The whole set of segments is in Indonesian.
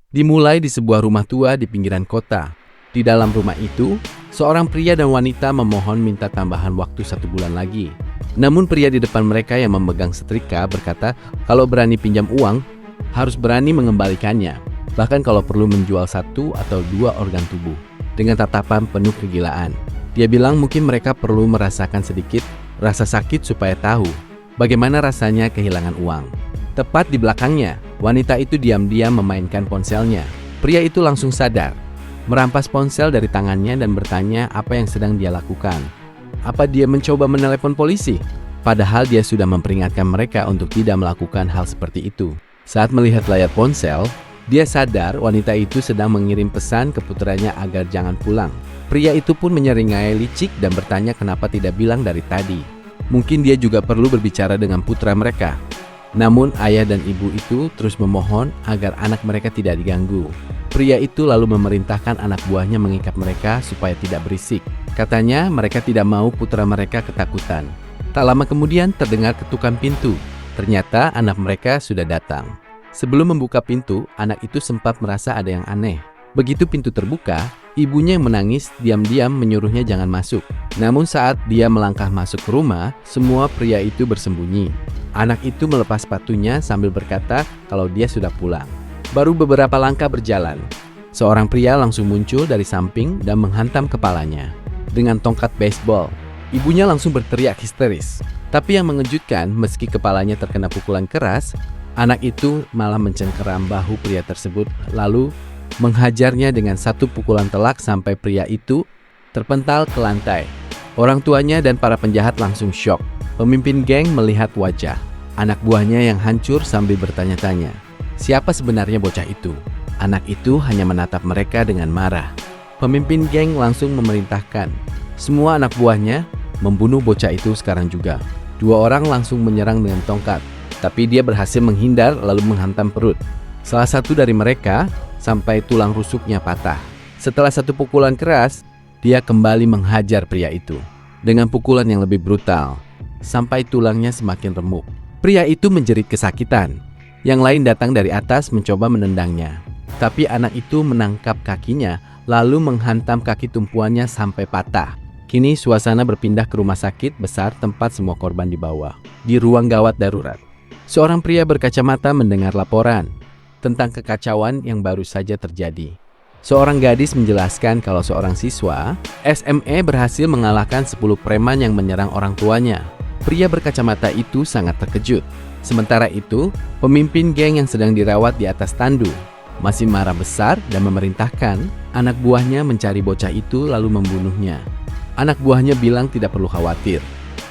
Dimulai di sebuah rumah tua di pinggiran kota. Di dalam rumah itu, seorang pria dan wanita memohon minta tambahan waktu 1 bulan lagi. Namun pria di depan mereka yang memegang setrika berkata kalau berani pinjam uang, harus berani mengembalikannya. Bahkan kalau perlu menjual 1 atau 2 organ tubuh. Dengan tatapan penuh kegilaan. Dia bilang mungkin mereka perlu merasakan sedikit rasa sakit supaya tahu bagaimana rasanya kehilangan uang. Tepat di belakangnya, wanita itu diam-diam memainkan ponselnya. Pria itu langsung sadar, merampas ponsel dari tangannya dan bertanya apa yang sedang dia lakukan. Apa dia mencoba menelepon polisi? Padahal dia sudah memperingatkan mereka untuk tidak melakukan hal seperti itu. Saat melihat layar ponsel, dia sadar wanita itu sedang mengirim pesan ke putranya agar jangan pulang. Pria itu pun menyeringai licik dan bertanya kenapa tidak bilang dari tadi. Mungkin dia juga perlu berbicara dengan putra mereka. Namun ayah dan ibu itu terus memohon agar anak mereka tidak diganggu. Pria itu lalu memerintahkan anak buahnya mengikat mereka supaya tidak berisik. Katanya mereka tidak mau putra mereka ketakutan. Tak lama kemudian terdengar ketukan pintu. Ternyata anak mereka sudah datang. Sebelum membuka pintu, anak itu sempat merasa ada yang aneh. Begitu pintu terbuka, ibunya yang menangis diam-diam menyuruhnya jangan masuk. Namun saat dia melangkah masuk ke rumah, semua pria itu bersembunyi. Anak itu melepas sepatunya sambil berkata kalau dia sudah pulang. Baru beberapa langkah berjalan, seorang pria langsung muncul dari samping dan menghantam kepalanya dengan tongkat baseball. Ibunya langsung berteriak histeris. Tapi yang mengejutkan, meski kepalanya terkena pukulan keras, anak itu malah mencengkeram bahu pria tersebut lalu menghajarnya dengan 1 pukulan telak sampai pria itu terpental ke lantai. Orang tuanya dan para penjahat langsung syok. Pemimpin geng melihat wajah anak buahnya yang hancur sambil bertanya-tanya, siapa sebenarnya bocah itu? Anak itu hanya menatap mereka dengan marah. Pemimpin geng langsung memerintahkan semua anak buahnya membunuh bocah itu sekarang juga. 2 orang langsung menyerang dengan tongkat, tapi dia berhasil menghindar lalu menghantam perut. Salah satu dari mereka sampai tulang rusuknya patah. Setelah 1 pukulan keras, dia kembali menghajar pria itu dengan pukulan yang lebih brutal sampai tulangnya semakin remuk. Pria itu menjerit kesakitan. Yang lain datang dari atas mencoba menendangnya. Tapi anak itu menangkap kakinya lalu menghantam kaki tumpuannya sampai patah. Kini suasana berpindah ke rumah sakit besar tempat semua korban dibawa. Di ruang gawat darurat, seorang pria berkacamata mendengar laporan tentang kekacauan yang baru saja terjadi. Seorang gadis menjelaskan kalau seorang siswa SME berhasil mengalahkan 10 preman yang menyerang orang tuanya. Pria berkacamata itu sangat terkejut. Sementara itu, pemimpin geng yang sedang dirawat di atas tandu masih marah besar dan memerintahkan anak buahnya mencari bocah itu lalu membunuhnya. Anak buahnya bilang tidak perlu khawatir,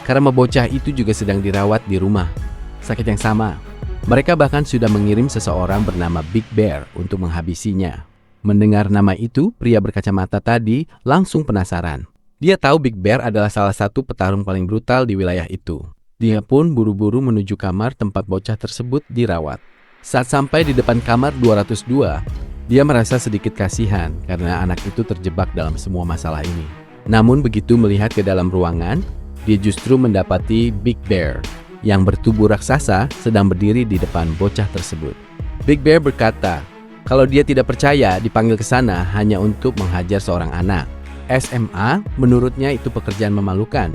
karena bocah itu juga sedang dirawat di rumah sakit yang sama. Mereka bahkan sudah mengirim seseorang bernama Big Bear untuk menghabisinya. Mendengar nama itu, pria berkacamata tadi langsung penasaran. Dia tahu Big Bear adalah salah satu petarung paling brutal di wilayah itu. Dia pun buru-buru menuju kamar tempat bocah tersebut dirawat. Saat sampai di depan kamar 202, dia merasa sedikit kasihan karena anak itu terjebak dalam semua masalah ini. Namun begitu melihat ke dalam ruangan, dia justru mendapati Big Bear yang bertubuh raksasa sedang berdiri di depan bocah tersebut. Big Bear berkata, kalau dia tidak percaya dipanggil ke sana hanya untuk menghajar seorang anak. SMA menurutnya itu pekerjaan memalukan,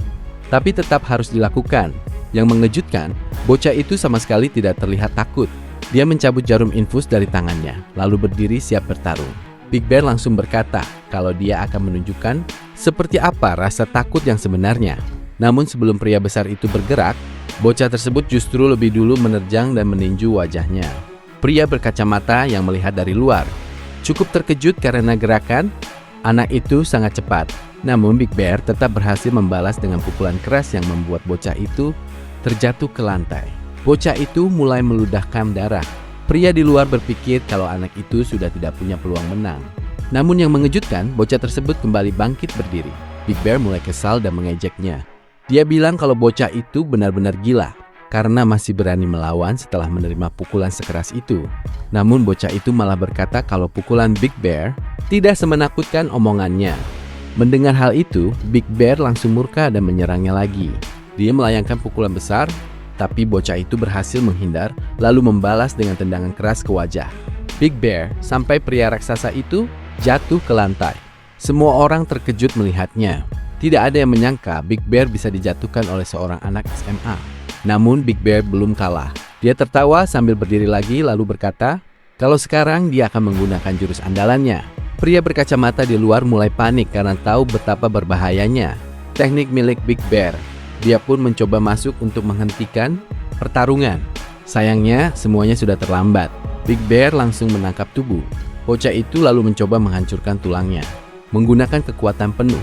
tapi tetap harus dilakukan. Yang mengejutkan, bocah itu sama sekali tidak terlihat takut. Dia mencabut jarum infus dari tangannya, lalu berdiri siap bertarung. Big Bear langsung berkata kalau dia akan menunjukkan seperti apa rasa takut yang sebenarnya. Namun sebelum pria besar itu bergerak, bocah tersebut justru lebih dulu menerjang dan meninju wajahnya. Pria berkacamata yang melihat dari luar cukup terkejut karena gerakan anak itu sangat cepat. Namun Big Bear tetap berhasil membalas dengan pukulan keras yang membuat bocah itu terjatuh ke lantai. Bocah itu mulai meludahkan darah. Pria di luar berpikir kalau anak itu sudah tidak punya peluang menang. Namun yang mengejutkan, bocah tersebut kembali bangkit berdiri. Big Bear mulai kesal dan mengejeknya. Dia bilang kalau bocah itu benar-benar gila karena masih berani melawan setelah menerima pukulan sekeras itu. Namun bocah itu malah berkata kalau pukulan Big Bear tidak semenakutkan omongannya. Mendengar hal itu, Big Bear langsung murka dan menyerangnya lagi. Dia melayangkan pukulan besar, tapi bocah itu berhasil menghindar lalu membalas dengan tendangan keras ke wajah. Big Bear sampai pria raksasa itu jatuh ke lantai. Semua orang terkejut melihatnya. Tidak ada yang menyangka Big Bear bisa dijatuhkan oleh seorang anak SMA. Namun Big Bear belum kalah. Dia tertawa sambil berdiri lagi lalu berkata, kalau sekarang dia akan menggunakan jurus andalannya. Pria berkacamata di luar mulai panik karena tahu betapa berbahayanya teknik milik Big Bear. Dia pun mencoba masuk untuk menghentikan pertarungan. Sayangnya semuanya sudah terlambat. Big Bear langsung menangkap tubuh bocah itu lalu mencoba menghancurkan tulangnya menggunakan kekuatan penuh.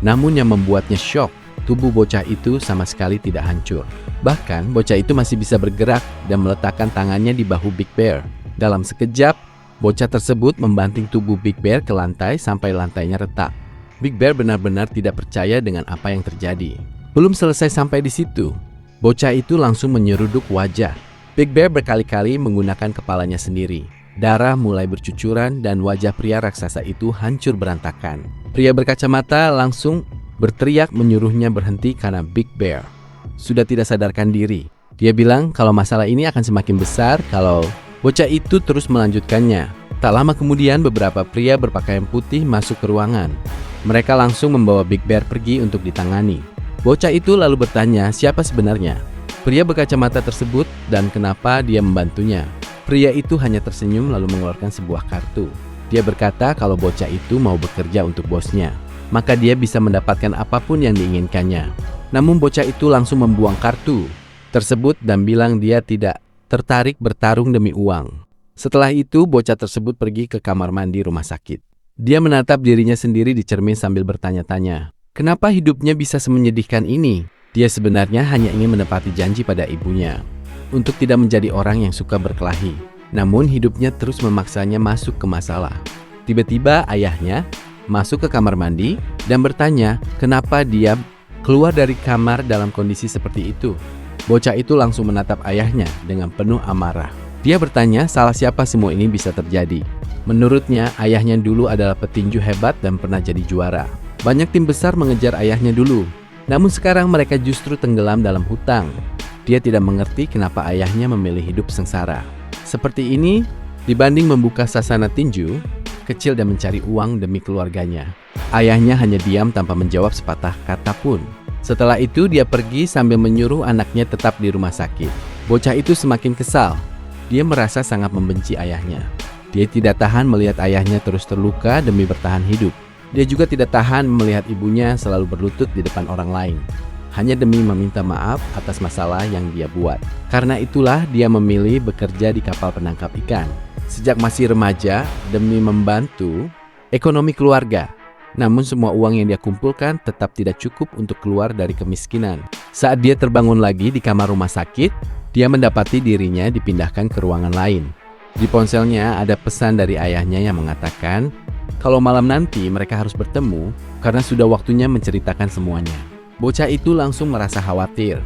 Namun yang membuatnya syok, tubuh bocah itu sama sekali tidak hancur. Bahkan bocah itu masih bisa bergerak dan meletakkan tangannya di bahu Big Bear. Dalam sekejap, bocah tersebut membanting tubuh Big Bear ke lantai sampai lantainya retak. Big Bear benar-benar tidak percaya dengan apa yang terjadi. Belum selesai sampai di situ, bocah itu langsung menyeruduk wajah. Big Bear berkali-kali menggunakan kepalanya sendiri. Darah mulai bercucuran dan wajah pria raksasa itu hancur berantakan. Pria berkacamata langsung berteriak menyuruhnya berhenti karena Big Bear sudah tidak sadarkan diri. Dia bilang kalau masalah ini akan semakin besar kalau bocah itu terus melanjutkannya. Tak lama kemudian beberapa pria berpakaian putih masuk ke ruangan. Mereka langsung membawa Big Bear pergi untuk ditangani. Bocah itu lalu bertanya siapa sebenarnya pria berkacamata tersebut dan kenapa dia membantunya. Pria itu hanya tersenyum lalu mengeluarkan sebuah kartu. Dia berkata kalau bocah itu mau bekerja untuk bosnya, maka dia bisa mendapatkan apapun yang diinginkannya. Namun bocah itu langsung membuang kartu tersebut dan bilang dia tidak tertarik bertarung demi uang. Setelah itu bocah tersebut pergi ke kamar mandi rumah sakit. Dia menatap dirinya sendiri di cermin sambil bertanya-tanya, kenapa hidupnya bisa semenyedihkan ini? Dia sebenarnya hanya ingin menepati janji pada ibunya untuk tidak menjadi orang yang suka berkelahi. Namun hidupnya terus memaksanya masuk ke masalah. Tiba-tiba ayahnya masuk ke kamar mandi dan bertanya kenapa dia keluar dari kamar dalam kondisi seperti itu. Bocah itu langsung menatap ayahnya dengan penuh amarah. Dia bertanya salah siapa semua ini bisa terjadi. Menurutnya ayahnya dulu adalah petinju hebat dan pernah jadi juara. Banyak tim besar mengejar ayahnya dulu. Namun sekarang mereka justru tenggelam dalam hutang. Dia tidak mengerti kenapa ayahnya memilih hidup sengsara seperti ini dibanding membuka sasana tinju kecil dan mencari uang demi keluarganya. Ayahnya hanya diam tanpa menjawab sepatah kata pun. Setelah itu dia pergi sambil menyuruh anaknya tetap di rumah sakit. Bocah itu semakin kesal. Dia merasa sangat membenci ayahnya. Dia tidak tahan melihat ayahnya terus terluka demi bertahan hidup. Dia juga tidak tahan melihat ibunya selalu berlutut di depan orang lain hanya demi meminta maaf atas masalah yang dia buat. Karena itulah dia memilih bekerja di kapal penangkap ikan sejak masih remaja demi membantu ekonomi keluarga. Namun semua uang yang dia kumpulkan tetap tidak cukup untuk keluar dari kemiskinan. Saat dia terbangun lagi di kamar rumah sakit, dia mendapati dirinya dipindahkan ke ruangan lain. Di ponselnya ada pesan dari ayahnya yang mengatakan kalau malam nanti mereka harus bertemu karena sudah waktunya menceritakan semuanya. Bocah itu langsung merasa khawatir.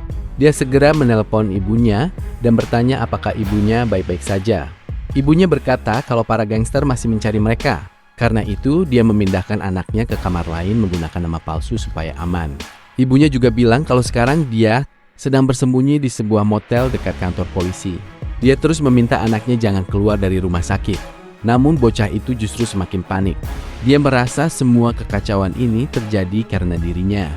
Dia segera menelpon ibunya dan bertanya apakah ibunya baik-baik saja. Ibunya berkata kalau para gangster masih mencari mereka. Karena itu dia memindahkan anaknya ke kamar lain menggunakan nama palsu supaya aman. Ibunya juga bilang kalau sekarang dia sedang bersembunyi di sebuah motel dekat kantor polisi. Dia terus meminta anaknya jangan keluar dari rumah sakit. Namun bocah itu justru semakin panik. Dia merasa semua kekacauan ini terjadi karena dirinya.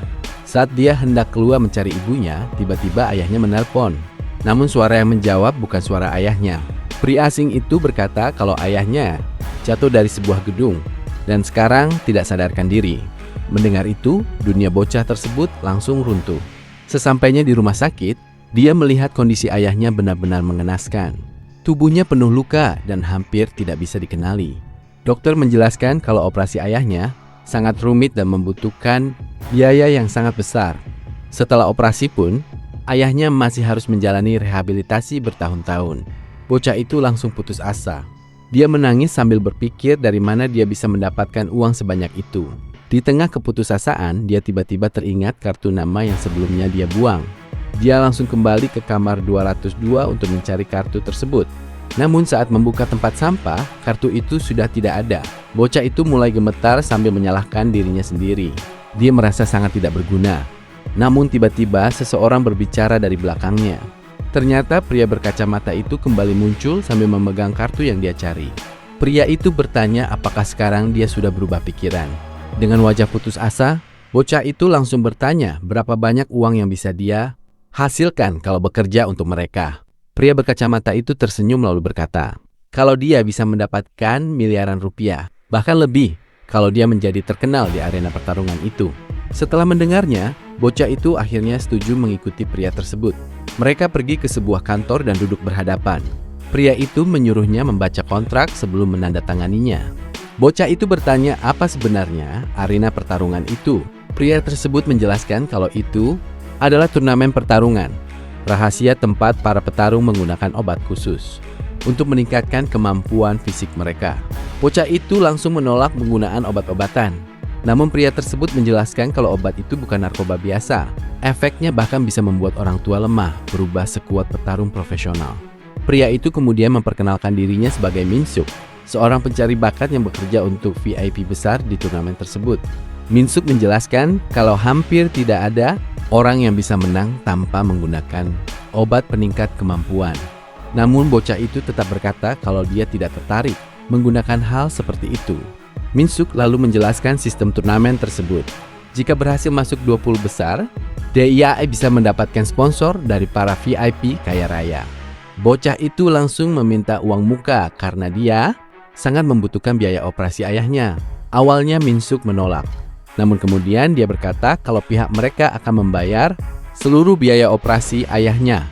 Saat dia hendak keluar mencari ibunya, tiba-tiba ayahnya menelpon. Namun suara yang menjawab bukan suara ayahnya. Pria asing itu berkata kalau ayahnya jatuh dari sebuah gedung dan sekarang tidak sadarkan diri. Mendengar itu, dunia bocah tersebut langsung runtuh. Sesampainya di rumah sakit, dia melihat kondisi ayahnya benar-benar mengenaskan. Tubuhnya penuh luka dan hampir tidak bisa dikenali. Dokter menjelaskan kalau operasi ayahnya sangat rumit dan membutuhkan biaya yang sangat besar. Setelah operasi pun, ayahnya masih harus menjalani rehabilitasi bertahun-tahun. Bocah itu langsung putus asa. Dia menangis sambil berpikir dari mana dia bisa mendapatkan uang sebanyak itu. Di tengah keputusasaan, dia tiba-tiba teringat kartu nama yang sebelumnya dia buang. Dia langsung kembali ke kamar 202 untuk mencari kartu tersebut. Namun saat membuka tempat sampah, kartu itu sudah tidak ada. Bocah itu mulai gemetar sambil menyalahkan dirinya sendiri. Dia merasa sangat tidak berguna. Namun tiba-tiba seseorang berbicara dari belakangnya. Ternyata pria berkacamata itu kembali muncul sambil memegang kartu yang dia cari. Pria itu bertanya apakah sekarang dia sudah berubah pikiran. Dengan wajah putus asa, bocah itu langsung bertanya berapa banyak uang yang bisa dia hasilkan kalau bekerja untuk mereka. Pria berkacamata itu tersenyum lalu berkata, kalau dia bisa mendapatkan miliaran rupiah, bahkan lebih kalau dia menjadi terkenal di arena pertarungan itu. Setelah mendengarnya, bocah itu akhirnya setuju mengikuti pria tersebut. Mereka pergi ke sebuah kantor dan duduk berhadapan. Pria itu menyuruhnya membaca kontrak sebelum menandatanganinya. Bocah itu bertanya apa sebenarnya arena pertarungan itu. Pria tersebut menjelaskan kalau itu adalah turnamen pertarungan, rahasia tempat para petarung menggunakan obat khusus untuk meningkatkan kemampuan fisik mereka. Bocah itu langsung menolak penggunaan obat-obatan. Namun pria tersebut menjelaskan kalau obat itu bukan narkoba biasa. Efeknya bahkan bisa membuat orang tua lemah berubah sekuat petarung profesional. Pria itu kemudian memperkenalkan dirinya sebagai Minsuk, seorang pencari bakat yang bekerja untuk VIP besar di turnamen tersebut. Minsuk menjelaskan kalau hampir tidak ada orang yang bisa menang tanpa menggunakan obat peningkat kemampuan. Namun bocah itu tetap berkata kalau dia tidak tertarik menggunakan hal seperti itu. Minsuk lalu menjelaskan sistem turnamen tersebut. Jika berhasil masuk 20 besar, dia bisa mendapatkan sponsor dari para VIP kaya raya. Bocah itu langsung meminta uang muka karena dia sangat membutuhkan biaya operasi ayahnya. Awalnya Minsuk menolak. Namun kemudian dia berkata kalau pihak mereka akan membayar seluruh biaya operasi ayahnya,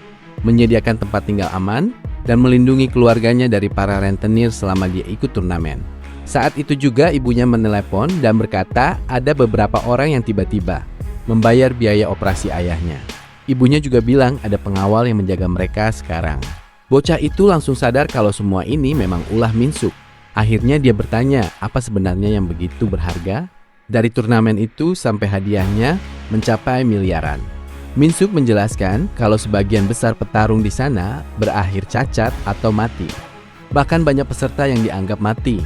menyediakan tempat tinggal aman, dan melindungi keluarganya dari para rentenir selama dia ikut turnamen. Saat itu juga ibunya menelepon dan berkata ada beberapa orang yang tiba-tiba membayar biaya operasi ayahnya. Ibunya juga bilang ada pengawal yang menjaga mereka sekarang. Bocah itu langsung sadar kalau semua ini memang ulah Minsuk. Akhirnya dia bertanya apa sebenarnya yang begitu berharga dari turnamen itu sampai hadiahnya mencapai miliaran. Minsuk menjelaskan kalau sebagian besar petarung di sana berakhir cacat atau mati. Bahkan banyak peserta yang dianggap mati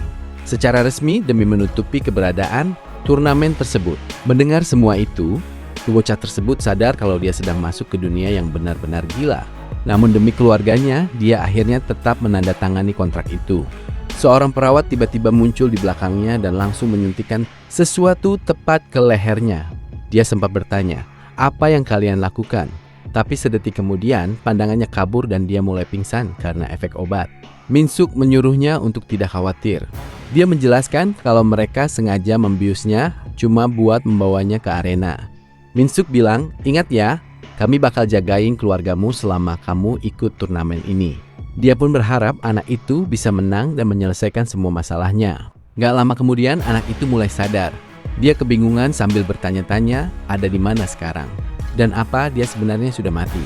secara resmi demi menutupi keberadaan turnamen tersebut. Mendengar semua itu, bocah tersebut sadar kalau dia sedang masuk ke dunia yang benar-benar gila. Namun demi keluarganya, dia akhirnya tetap menandatangani kontrak itu. Seorang perawat tiba-tiba muncul di belakangnya dan langsung menyuntikkan sesuatu tepat ke lehernya. Dia sempat bertanya, "Apa yang kalian lakukan?" Tapi sedetik kemudian, pandangannya kabur dan dia mulai pingsan karena efek obat. Minsuk menyuruhnya untuk tidak khawatir. Dia menjelaskan kalau mereka sengaja membiusnya cuma buat membawanya ke arena. Minsuk bilang, "Ingat ya, kami bakal jagain keluargamu selama kamu ikut turnamen ini." Dia pun berharap anak itu bisa menang dan menyelesaikan semua masalahnya. Gak lama kemudian anak itu mulai sadar. Dia kebingungan sambil bertanya-tanya ada di mana sekarang dan apa dia sebenarnya sudah mati.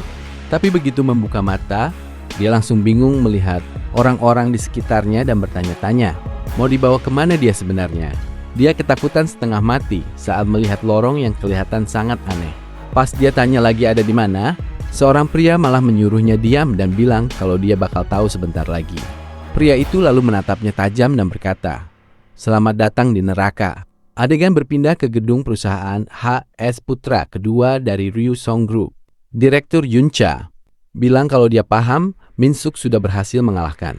Tapi begitu membuka mata, dia langsung bingung melihat orang-orang di sekitarnya dan bertanya-tanya, mau dibawa kemana dia sebenarnya? Dia ketakutan setengah mati saat melihat lorong yang kelihatan sangat aneh. Pas dia tanya lagi ada di mana, seorang pria malah menyuruhnya diam dan bilang kalau dia bakal tahu sebentar lagi. Pria itu lalu menatapnya tajam dan berkata, "Selamat datang di neraka." Adegan berpindah ke gedung perusahaan HS Putra kedua dari Ryu Song Group. Direktur Yuncha bilang kalau dia paham Minsuk sudah berhasil mengalahkan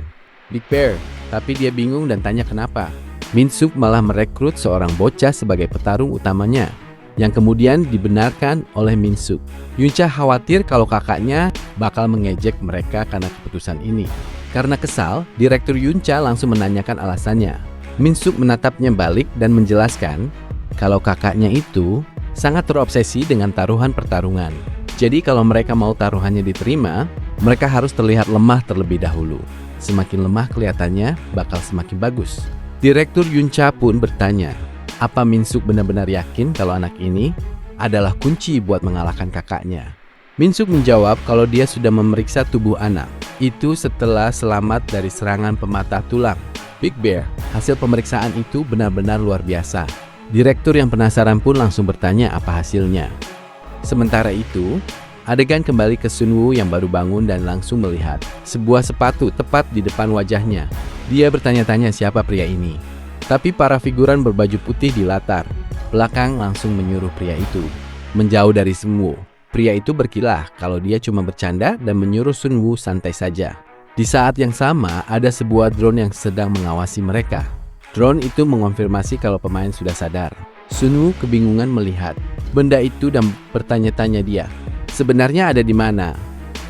Big Bear, tapi dia bingung dan tanya kenapa. Minsuk malah merekrut seorang bocah sebagai petarung utamanya, yang kemudian dibenarkan oleh Minsuk. Yuncha khawatir kalau kakaknya bakal mengejek mereka karena keputusan ini. Karena kesal, Direktur Yuncha langsung menanyakan alasannya. Minsuk menatapnya balik dan menjelaskan kalau kakaknya itu sangat terobsesi dengan taruhan pertarungan. Jadi kalau mereka mau taruhannya diterima, mereka harus terlihat lemah terlebih dahulu. Semakin lemah kelihatannya bakal semakin bagus. Direktur Yuncha pun bertanya, apa Minsuk benar-benar yakin kalau anak ini adalah kunci buat mengalahkan kakaknya? Minsuk menjawab kalau dia sudah memeriksa tubuh anak itu setelah selamat dari serangan pematah tulang Big Bear. Hasil pemeriksaan itu benar-benar luar biasa. Direktur yang penasaran pun langsung bertanya apa hasilnya. Sementara itu, adegan kembali ke Sunwoo yang baru bangun dan langsung melihat sebuah sepatu tepat di depan wajahnya. Dia bertanya-tanya siapa pria ini. Tapi para figuran berbaju putih di latar belakang langsung menyuruh pria itu menjauh dari Sunwoo. Pria itu berkilah kalau dia cuma bercanda dan menyuruh Sun Woo santai saja. Di saat yang sama, ada sebuah drone yang sedang mengawasi mereka. Drone itu mengonfirmasi kalau pemain sudah sadar. Sun Woo kebingungan melihat benda itu dan bertanya-tanya dia, sebenarnya ada di mana?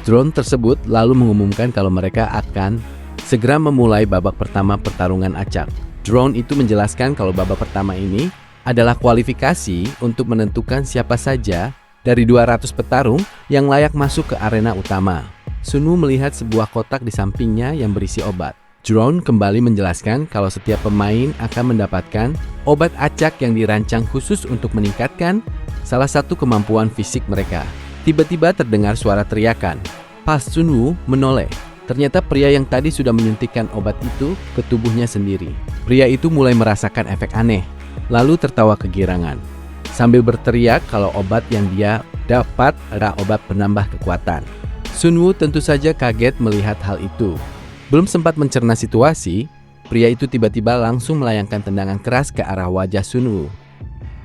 Drone tersebut lalu mengumumkan kalau mereka akan segera memulai babak pertama pertarungan acak. Drone itu menjelaskan kalau babak pertama ini adalah kualifikasi untuk menentukan siapa saja dari 200 petarung yang layak masuk ke arena utama. Sun Woo melihat sebuah kotak di sampingnya yang berisi obat. Drone kembali menjelaskan kalau setiap pemain akan mendapatkan obat acak yang dirancang khusus untuk meningkatkan salah satu kemampuan fisik mereka. Tiba-tiba terdengar suara teriakan. Pas Sun Woo menoleh, ternyata pria yang tadi sudah menyuntikkan obat itu ke tubuhnya sendiri. Pria itu mulai merasakan efek aneh, lalu tertawa kegirangan sambil berteriak kalau obat yang dia dapat adalah obat penambah kekuatan. Sun Woo tentu saja kaget melihat hal itu. Belum sempat mencerna situasi, pria itu tiba-tiba langsung melayangkan tendangan keras ke arah wajah Sun Woo.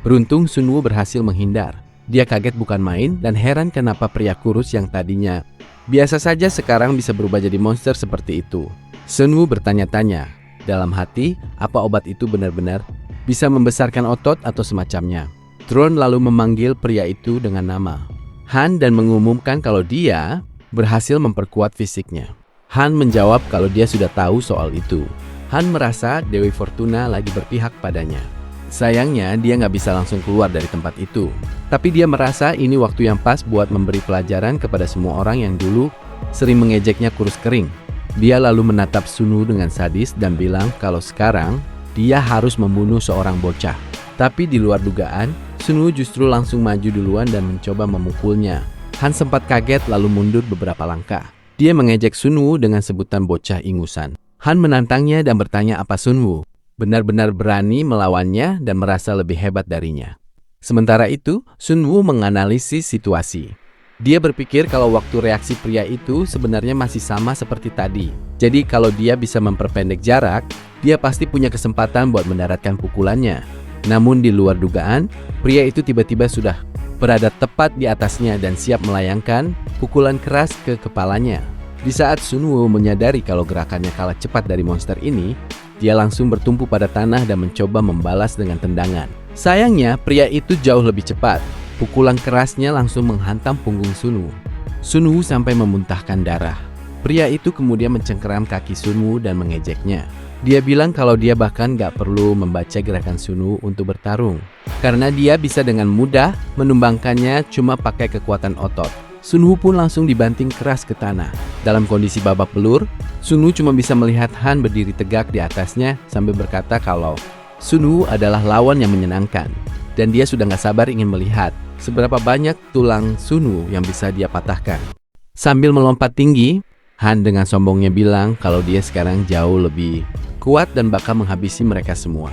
Beruntung Sun Woo berhasil menghindar. Dia kaget bukan main dan heran kenapa pria kurus yang tadinya biasa saja sekarang bisa berubah jadi monster seperti itu. Sun Woo bertanya-tanya dalam hati apa obat itu benar-benar bisa membesarkan otot atau semacamnya. Drone lalu memanggil pria itu dengan nama Han dan mengumumkan kalau dia berhasil memperkuat fisiknya. Han menjawab kalau dia sudah tahu soal itu. Han merasa Dewi Fortuna lagi berpihak padanya. Sayangnya dia nggak bisa langsung keluar dari tempat itu. Tapi dia merasa ini waktu yang pas buat memberi pelajaran kepada semua orang yang dulu sering mengejeknya kurus kering. Dia lalu menatap Sun Woo dengan sadis dan bilang kalau sekarang dia harus membunuh seorang bocah. Tapi di luar dugaan, Sun Woo justru langsung maju duluan dan mencoba memukulnya. Han sempat kaget lalu mundur beberapa langkah. Dia mengejek Sun Woo dengan sebutan bocah ingusan. Han menantangnya dan bertanya apa Sun Woo benar-benar berani melawannya dan merasa lebih hebat darinya. Sementara itu, Sun Woo menganalisis situasi. Dia berpikir kalau waktu reaksi pria itu sebenarnya masih sama seperti tadi. Jadi kalau dia bisa memperpendek jarak, dia pasti punya kesempatan buat mendaratkan pukulannya. Namun di luar dugaan, pria itu tiba-tiba sudah berada tepat di atasnya dan siap melayangkan pukulan keras ke kepalanya. Di saat Sun Woo menyadari kalau gerakannya kalah cepat dari monster ini, dia langsung bertumpu pada tanah dan mencoba membalas dengan tendangan. Sayangnya, pria itu jauh lebih cepat. Pukulan kerasnya langsung menghantam punggung Sun Woo. Sun Woo sampai memuntahkan darah. Pria itu kemudian mencengkeram kaki Sun Woo dan mengejeknya. Dia bilang kalau dia bahkan gak perlu membaca gerakan Sun Woo untuk bertarung, karena dia bisa dengan mudah menumbangkannya cuma pakai kekuatan otot. Sun Woo pun langsung dibanting keras ke tanah. Dalam kondisi babak belur, Sun Woo cuma bisa melihat Han berdiri tegak di atasnya sambil berkata kalau Sun Woo adalah lawan yang menyenangkan. Dan dia sudah gak sabar ingin melihat seberapa banyak tulang Sun Woo yang bisa dia patahkan. Sambil melompat tinggi, Han dengan sombongnya bilang kalau dia sekarang jauh lebih kuat dan bakal menghabisi mereka semua.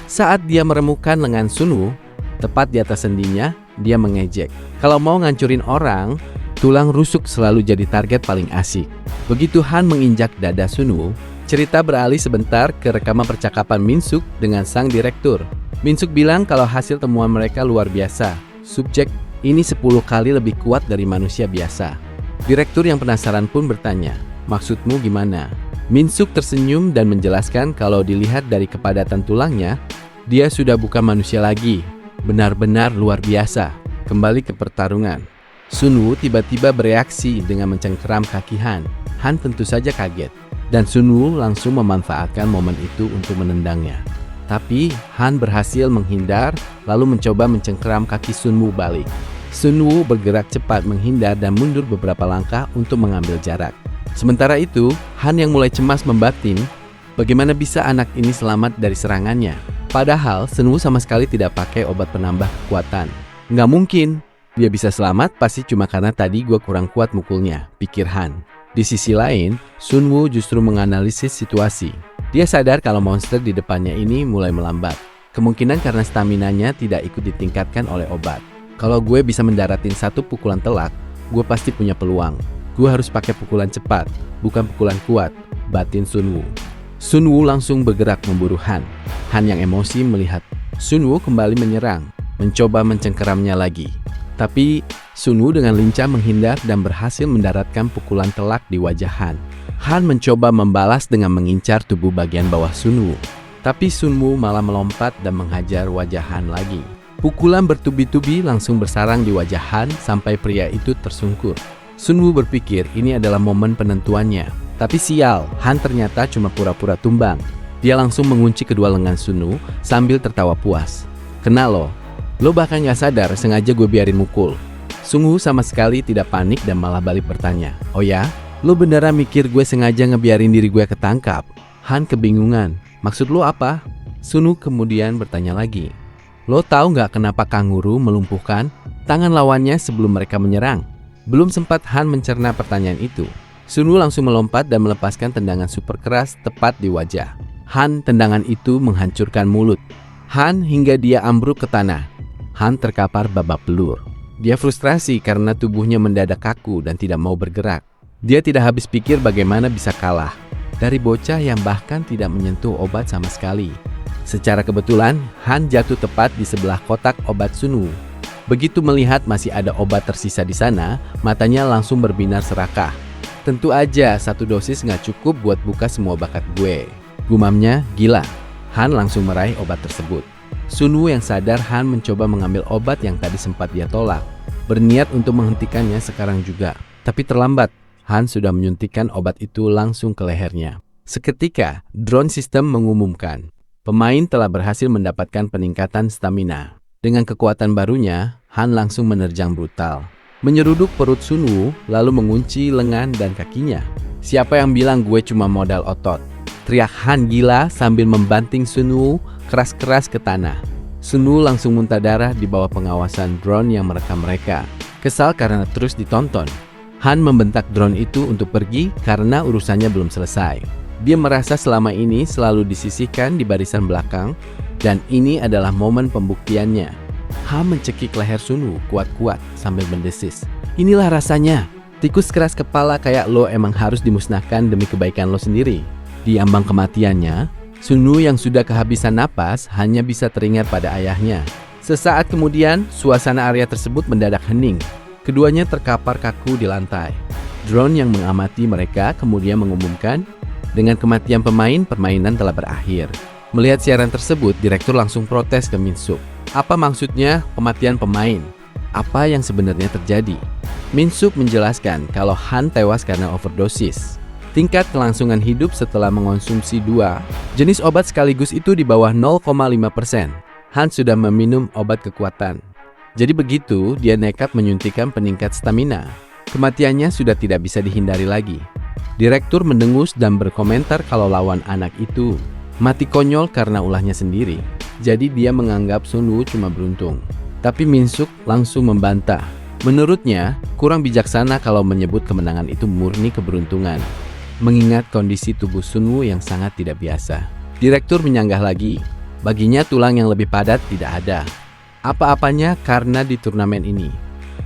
Saat dia meremukan lengan Sun Woo, tepat di atas sendinya, dia mengejek. Kalau mau ngancurin orang, tulang rusuk selalu jadi target paling asik. Begitu Han menginjak dada Sun Woo, cerita beralih sebentar ke rekaman percakapan Min Suk dengan sang direktur. Min Suk bilang kalau hasil temuan mereka luar biasa. Subjek ini 10 kali lebih kuat dari manusia biasa. Direktur yang penasaran pun bertanya, maksudmu gimana? Min Suk tersenyum dan menjelaskan kalau dilihat dari kepadatan tulangnya, dia sudah bukan manusia lagi. Benar-benar luar biasa. Kembali ke pertarungan. Sun Woo tiba-tiba bereaksi dengan mencengkeram kaki Han. Han tentu saja kaget. Dan Sun Woo langsung memanfaatkan momen itu untuk menendangnya. Tapi Han berhasil menghindar lalu mencoba mencengkeram kaki Sun Woo balik. Sun Woo bergerak cepat menghindar dan mundur beberapa langkah untuk mengambil jarak. Sementara itu, Han yang mulai cemas membatin, bagaimana bisa anak ini selamat dari serangannya? Padahal Sun Woo sama sekali tidak pakai obat penambah kekuatan. Nggak mungkin, dia bisa selamat pasti cuma karena tadi gue kurang kuat mukulnya, pikir Han. Di sisi lain, Sun Woo justru menganalisis situasi. Dia sadar kalau monster di depannya ini mulai melambat. Kemungkinan karena staminanya tidak ikut ditingkatkan oleh obat. Kalau gue bisa mendaratin satu pukulan telak, gue pasti punya peluang. Gue harus pakai pukulan cepat, bukan pukulan kuat, batin Sun Woo. Sun Woo langsung bergerak memburu Han. Han yang emosi melihat Sun Woo kembali menyerang, mencoba mencengkeramnya lagi. Tapi Sunwoo dengan lincah menghindar dan berhasil mendaratkan pukulan telak di wajah Han. Han mencoba membalas dengan mengincar tubuh bagian bawah Sunwoo. Tapi Sunwoo malah melompat dan menghajar wajah Han lagi. Pukulan bertubi-tubi langsung bersarang di wajah Han sampai pria itu tersungkur. Sunwoo berpikir ini adalah momen penentuannya. Tapi sial, Han ternyata cuma pura-pura tumbang. Dia langsung mengunci kedua lengan Sunwoo sambil tertawa puas. Kena lo bahkan gak sadar sengaja gue biarin mukul. Sunwoo sama sekali tidak panik dan malah balik bertanya, oh ya? Lo beneran mikir gue sengaja ngebiarin diri gue ketangkap? Han kebingungan, maksud lo apa? Sunwoo kemudian bertanya lagi, lo tahu nggak kenapa kanguru melumpuhkan tangan lawannya sebelum mereka menyerang? Belum sempat Han mencerna pertanyaan itu, Sunwoo langsung melompat dan melepaskan tendangan super keras tepat di wajah Han. Tendangan itu menghancurkan mulut Han hingga dia ambruk ke tanah. Han terkapar babak belur. Dia frustrasi karena tubuhnya mendadak kaku dan tidak mau bergerak. Dia tidak habis pikir bagaimana bisa kalah dari bocah yang bahkan tidak menyentuh obat sama sekali. Secara kebetulan, Han jatuh tepat di sebelah kotak obat Sunwoo. Begitu melihat masih ada obat tersisa di sana, matanya langsung berbinar serakah. Tentu aja satu dosis nggak cukup buat buka semua bakat gue. Gumamnya gila. Han langsung meraih obat tersebut. Sunwoo yang sadar Han mencoba mengambil obat yang tadi sempat dia tolak. Berniat untuk menghentikannya sekarang juga. Tapi terlambat. Han sudah menyuntikkan obat itu langsung ke lehernya. Seketika, drone system mengumumkan pemain telah berhasil mendapatkan peningkatan stamina. Dengan kekuatan barunya, Han langsung menerjang brutal. Menyeruduk perut Sunwoo, lalu mengunci lengan dan kakinya. Siapa yang bilang gue cuma modal otot? Teriak Han gila sambil membanting Sunwoo keras-keras ke tanah. Sunwoo langsung muntah darah di bawah pengawasan drone yang merekam mereka. Kesal karena terus ditonton, Han membentak drone itu untuk pergi karena urusannya belum selesai. Dia merasa selama ini selalu disisihkan di barisan belakang dan ini adalah momen pembuktiannya. Han mencekik leher Sunwoo kuat-kuat sambil mendesis. Inilah rasanya, tikus keras kepala kayak lo emang harus dimusnahkan demi kebaikan lo sendiri. Di ambang kematiannya, Sunwoo yang sudah kehabisan napas hanya bisa teringat pada ayahnya. Sesaat kemudian, suasana area tersebut mendadak hening. Keduanya terkapar kaku di lantai. Drone yang mengamati mereka kemudian mengumumkan, dengan kematian pemain, permainan telah berakhir. Melihat siaran tersebut, direktur langsung protes ke Min-suk. Apa maksudnya kematian pemain? Apa yang sebenarnya terjadi? Min-suk menjelaskan kalau Han tewas karena overdosis. Tingkat kelangsungan hidup setelah mengonsumsi 2 jenis obat sekaligus itu di bawah 0,5%. Han sudah meminum obat kekuatan. Jadi begitu, dia nekat menyuntikkan peningkat stamina. Kematiannya sudah tidak bisa dihindari lagi. Direktur mendengus dan berkomentar kalau lawan anak itu mati konyol karena ulahnya sendiri. Jadi dia menganggap Sunwoo cuma beruntung. Tapi Min-suk langsung membantah. Menurutnya, kurang bijaksana kalau menyebut kemenangan itu murni keberuntungan, mengingat kondisi tubuh Sunwoo yang sangat tidak biasa. Direktur menyanggah lagi, baginya tulang yang lebih padat tidak ada. Apa-apanya karena di turnamen ini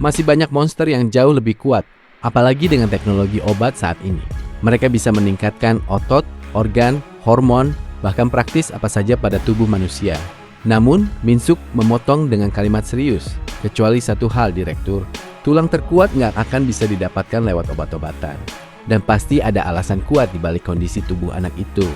masih banyak monster yang jauh lebih kuat, apalagi dengan teknologi obat saat ini. Mereka bisa meningkatkan otot, organ, hormon, bahkan praktis apa saja pada tubuh manusia. Namun, Min-suk memotong dengan kalimat serius, kecuali satu hal direktur, tulang terkuat nggak akan bisa didapatkan lewat obat-obatan. Dan pasti ada alasan kuat di balik kondisi tubuh anak itu.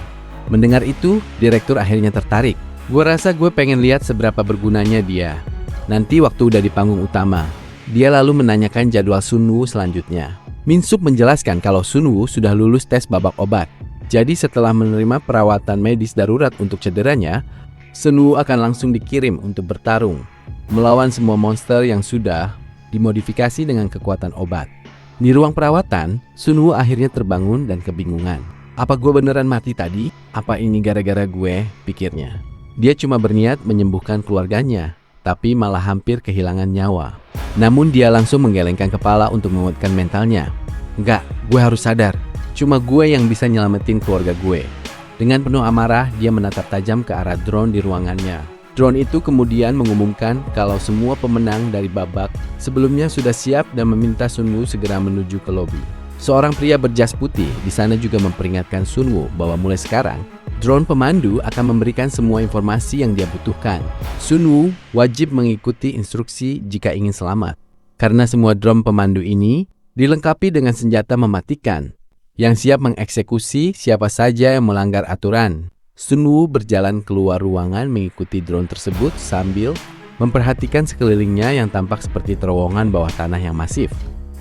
Mendengar itu, direktur akhirnya tertarik. Gue rasa gue pengen lihat seberapa bergunanya dia. Nanti waktu udah di panggung utama. Dia lalu menanyakan jadwal Sunwoo selanjutnya. Min-suk menjelaskan kalau Sunwoo sudah lulus tes babak obat. Jadi setelah menerima perawatan medis darurat untuk cederanya, Sunwoo akan langsung dikirim untuk bertarung melawan semua monster yang sudah dimodifikasi dengan kekuatan obat. Di ruang perawatan, Sunwoo akhirnya terbangun dan kebingungan. Apa gue beneran mati tadi? Apa ini gara-gara gue? Pikirnya. Dia cuma berniat menyembuhkan keluarganya, tapi malah hampir kehilangan nyawa. Namun dia langsung menggelengkan kepala untuk menguatkan mentalnya. Enggak, gue harus sadar. Cuma gue yang bisa nyelamatin keluarga gue. Dengan penuh amarah, dia menatap tajam ke arah drone di ruangannya. Drone itu kemudian mengumumkan kalau semua pemenang dari babak sebelumnya sudah siap dan meminta Sunwoo segera menuju ke lobi. Seorang pria berjas putih di sana juga memperingatkan Sunwoo bahwa mulai sekarang, drone pemandu akan memberikan semua informasi yang dia butuhkan. Sunwoo wajib mengikuti instruksi jika ingin selamat. Karena semua drone pemandu ini dilengkapi dengan senjata mematikan yang siap mengeksekusi siapa saja yang melanggar aturan. Sun Woo berjalan keluar ruangan mengikuti drone tersebut sambil memperhatikan sekelilingnya yang tampak seperti terowongan bawah tanah yang masif.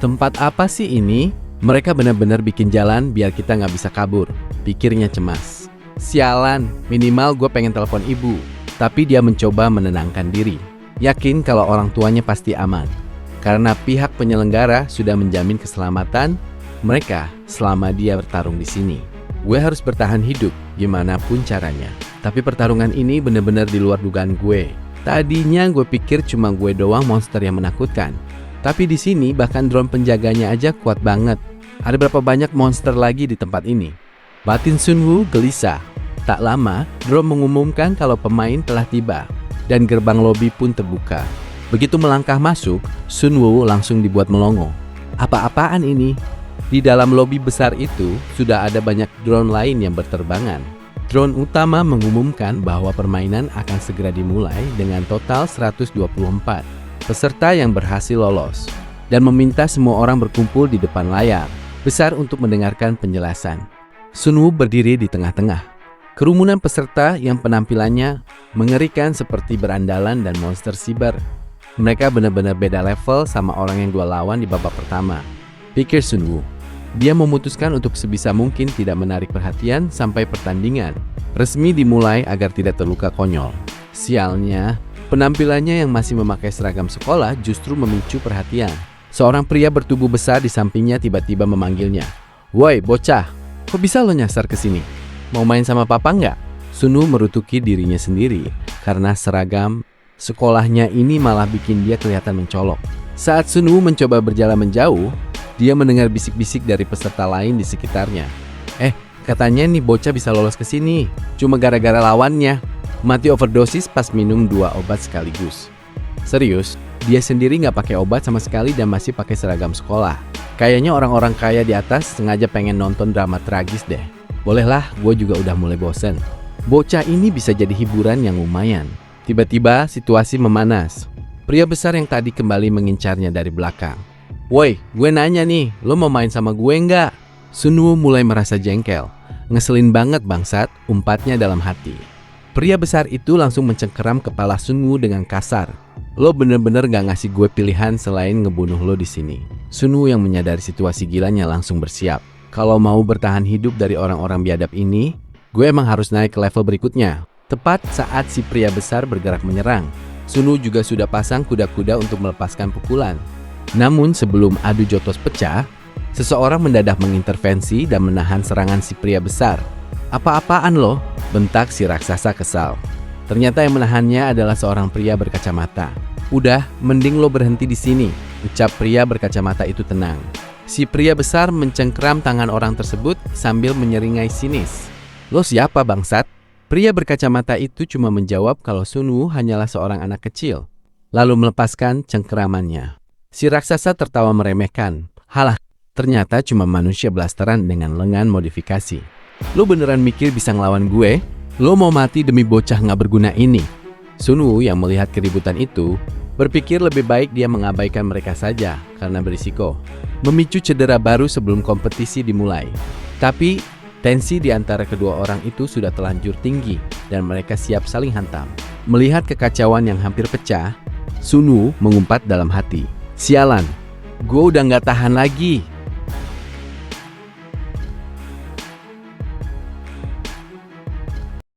Tempat apa sih ini? Mereka benar-benar bikin jalan biar kita nggak bisa kabur, pikirnya cemas. Sialan, minimal gue pengen telepon ibu. Tapi dia mencoba menenangkan diri, yakin kalau orang tuanya pasti aman. Karena pihak penyelenggara sudah menjamin keselamatan mereka selama dia bertarung di sini. Gue harus bertahan hidup, gimana pun caranya. Tapi pertarungan ini benar-benar di luar dugaan gue. Tadinya gue pikir cuma gue doang monster yang menakutkan. Tapi di sini bahkan drone penjaganya aja kuat banget. Ada berapa banyak monster lagi di tempat ini? Batin Sun Woo gelisah. Tak lama, drone mengumumkan kalau pemain telah tiba dan gerbang lobi pun terbuka. Begitu melangkah masuk, Sun Woo langsung dibuat melongo. Apa-apaan ini? Di dalam lobi besar itu sudah ada banyak drone lain yang berterbangan. Drone utama mengumumkan bahwa permainan akan segera dimulai dengan total 124 peserta yang berhasil lolos dan meminta semua orang berkumpul di depan layar besar untuk mendengarkan penjelasan. Sun Woo berdiri di tengah-tengah. Kerumunan peserta yang penampilannya mengerikan seperti berandalan dan monster siber. Mereka benar-benar beda level sama orang yang gue lawan di babak pertama, pikir Sun Woo. Dia memutuskan untuk sebisa mungkin tidak menarik perhatian sampai pertandingan resmi dimulai agar tidak terluka konyol. Sialnya, penampilannya yang masih memakai seragam sekolah justru memicu perhatian. Seorang pria bertubuh besar di sampingnya tiba-tiba memanggilnya. Woi bocah, kok bisa lo nyasar ke sini? Mau main sama papa nggak? Sun Woo merutuki dirinya sendiri karena seragam sekolahnya ini malah bikin dia kelihatan mencolok. Saat Sun Woo mencoba berjalan menjauh, dia mendengar bisik-bisik dari peserta lain di sekitarnya. Katanya nih bocah bisa lolos ke sini cuma gara-gara lawannya mati overdosis pas minum 2 obat sekaligus. Serius, dia sendiri nggak pakai obat sama sekali dan masih pakai seragam sekolah. Kayaknya orang-orang kaya di atas sengaja pengen nonton drama tragis deh. Bolehlah, gue juga udah mulai bosen. Bocah ini bisa jadi hiburan yang lumayan. Tiba-tiba situasi memanas. Pria besar yang tadi kembali mengincarnya dari belakang. Woi, gue nanya nih, lo mau main sama gue nggak? Sun Woo mulai merasa jengkel. Ngeselin banget bangsat, umpatnya dalam hati. Pria besar itu langsung mencengkeram kepala Sun Woo dengan kasar. Lo bener-bener gak ngasih gue pilihan selain ngebunuh lo di sini. Sun Woo yang menyadari situasi gilanya langsung bersiap. Kalau mau bertahan hidup dari orang-orang biadab ini, gue emang harus naik ke level berikutnya. Tepat saat si pria besar bergerak menyerang, Sun Woo juga sudah pasang kuda-kuda untuk melepaskan pukulan. Namun sebelum adu jotos pecah, seseorang mendadak mengintervensi dan menahan serangan si pria besar. Apa-apaan lo? Bentak si raksasa kesal. Ternyata yang menahannya adalah seorang pria berkacamata. Udah, mending lo berhenti di sini, ucap pria berkacamata itu tenang. Si pria besar mencengkeram tangan orang tersebut sambil menyeringai sinis. Lo siapa bangsat? Pria berkacamata itu cuma menjawab kalau Sun Woo hanyalah seorang anak kecil, lalu melepaskan cengkeramannya. Si raksasa tertawa meremehkan. Halah, ternyata cuma manusia blasteran dengan lengan modifikasi. Lo beneran mikir bisa ngelawan gue? Lo mau mati demi bocah gak berguna ini? Sun Woo yang melihat keributan itu berpikir lebih baik dia mengabaikan mereka saja karena berisiko memicu cedera baru sebelum kompetisi dimulai. Tapi tensi di antara kedua orang itu sudah terlanjur tinggi dan mereka siap saling hantam. Melihat kekacauan yang hampir pecah, Sun Woo mengumpat dalam hati. Sialan, gue udah gak tahan lagi.